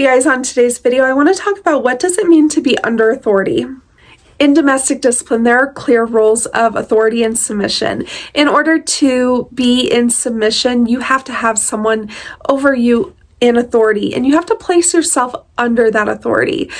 Hey guys, on today's video, I want to talk about what does it mean to be under authority. In domestic discipline, there are clear roles of authority and submission. In order to be in submission, you have to have someone over you in authority, and you have to place yourself under that authority.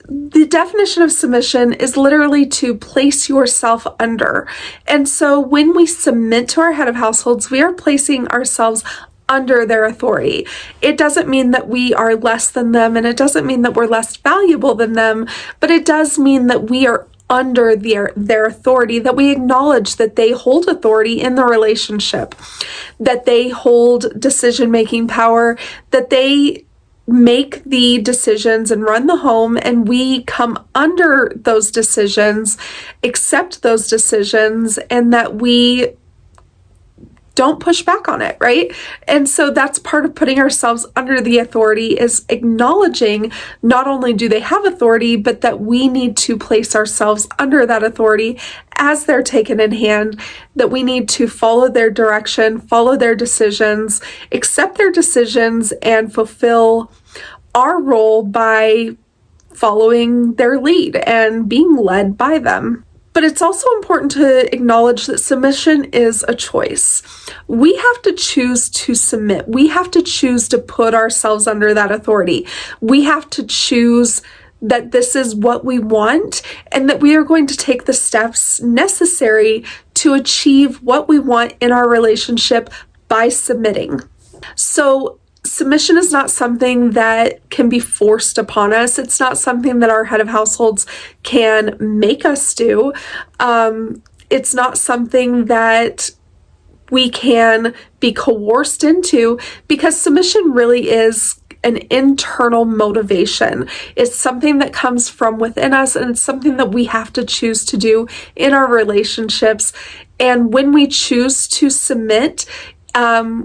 The definition of submission is literally to place yourself under. And so when we submit to our head of households, we are placing ourselves under their authority. It doesn't mean that we are less than them, and it doesn't mean that we're less valuable than them, but it does mean that we are under their authority, that we acknowledge that they hold authority in the relationship, that they hold decision-making power, that they make the decisions and run the home, and we come under those decisions, accept those decisions, and that we don't push back on it, right? And so that's part of putting ourselves under the authority, is acknowledging not only do they have authority, but that we need to place ourselves under that authority as they're taken in hand, that we need to follow their direction, follow their decisions, accept their decisions, and fulfill our role by following their lead and being led by them. But it's also important to acknowledge that submission is a choice. We have to choose to submit. We have to choose to put ourselves under that authority. We have to choose that this is what we want, and that we are going to take the steps necessary to achieve what we want in our relationship by submitting. So submission is not something that can be forced upon us. It's not something that our head of households can make us do. It's not something that we can be coerced into, because submission really is an internal motivation. It's something that comes from within us, and it's something that we have to choose to do in our relationships. And when we choose to submit,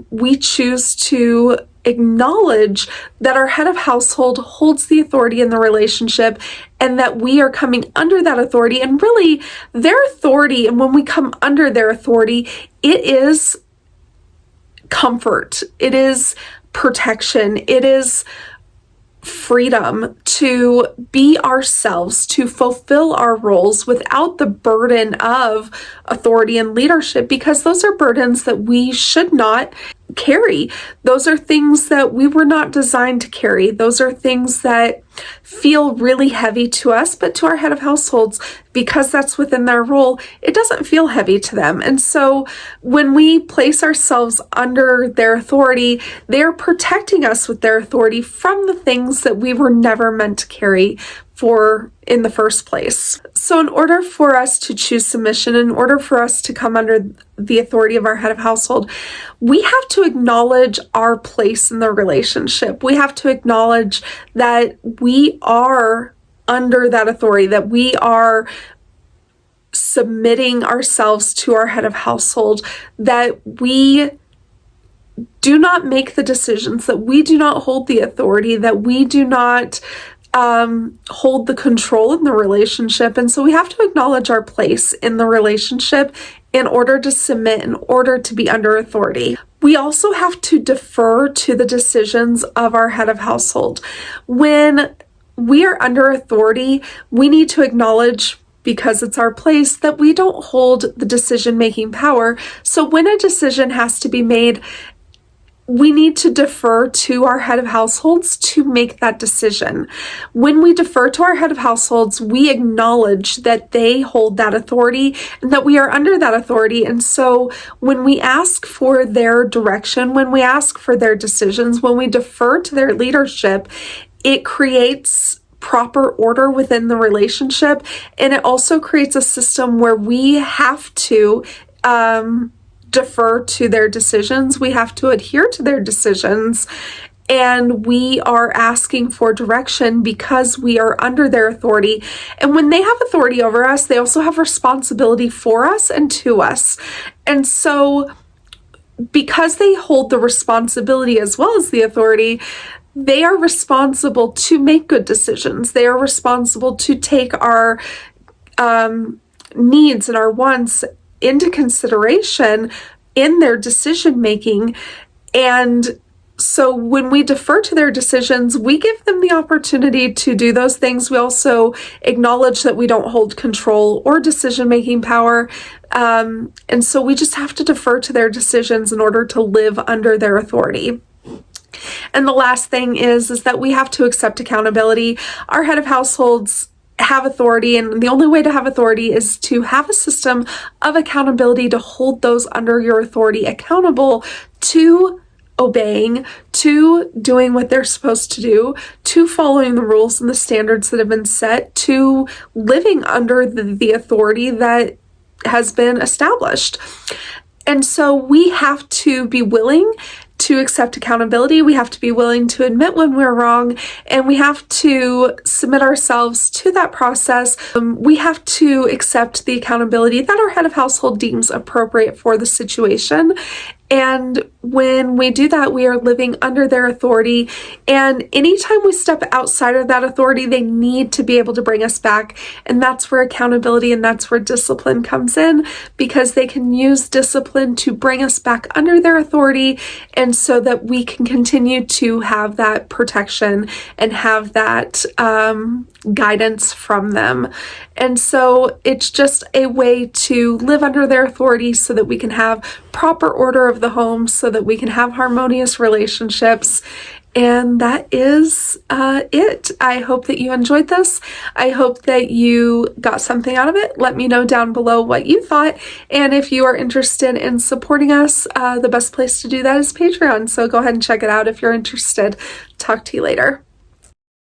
we choose to acknowledge that our head of household holds the authority in the relationship, and that we are coming under that authority, and really their authority. And when we come under their authority, it is comfort, it is protection, it is freedom to be ourselves, to fulfill our roles without the burden of authority and leadership, because those are burdens that we should not carry. Those are things that we were not designed to carry. Those are things that feel really heavy to us, but to our head of households, because that's within their role, it doesn't feel heavy to them. And so when we place ourselves under their authority, they're protecting us with their authority from the things that we were never meant to carry for in the first place. So in order for us to choose submission, in order for us to come under the authority of our head of household, we have to acknowledge our place in the relationship. We have to acknowledge that we are under that authority, that we are submitting ourselves to our head of household, that we do not make the decisions, that we do not hold the authority, that we do not hold the control in the relationship. And so we have to acknowledge our place in the relationship in order to submit, in order to be under authority. We also have to defer to the decisions of our head of household. When we are under authority, we need to acknowledge, because it's our place, that we don't hold the decision-making power. So when a decision has to be made, we need to defer to our head of households to make that decision. When we defer to our head of households, we acknowledge that they hold that authority and that we are under that authority. And so when we ask for their direction, when we ask for their decisions, when we defer to their leadership, it creates proper order within the relationship. And it also creates a system where we have to defer to their decisions. We have to adhere to their decisions, and we are asking for direction because we are under their authority. And when they have authority over us, they also have responsibility for us and to us. And so because they hold the responsibility as well as the authority, they are responsible to make good decisions. They are responsible to take our needs and our wants into consideration in their decision making, and So when we defer to their decisions, we give them the opportunity to do those things. We also acknowledge that we don't hold control or decision-making power. And so we just have to defer to their decisions in order to live under their authority. And the last thing is that we have to accept accountability. Our head of households have authority, and the only way to have authority is to have a system of accountability to hold those under your authority accountable to obeying, to doing what they're supposed to do, to following the rules and the standards that have been set, to living under the authority that has been established. And so we have to be willing to accept accountability. We have to be willing to admit when we're wrong, and we have to submit ourselves to that process. We have to accept the accountability that our head of household deems appropriate for the situation. And when we do that, we are living under their authority. And anytime we step outside of that authority, they need to be able to bring us back. And that's where accountability and that's where discipline comes in, because they can use discipline to bring us back under their authority, and so that we can continue to have that protection and have that guidance from them. And so it's just a way to live under their authority so that we can have proper order of the home, so that we can have harmonious relationships. And that is it. I hope that you enjoyed this. I hope that you got something out of it. Let me know down below what you thought. And if you are interested in supporting us, the best place to do that is Patreon. So go ahead and check it out if you're interested. Talk to you later.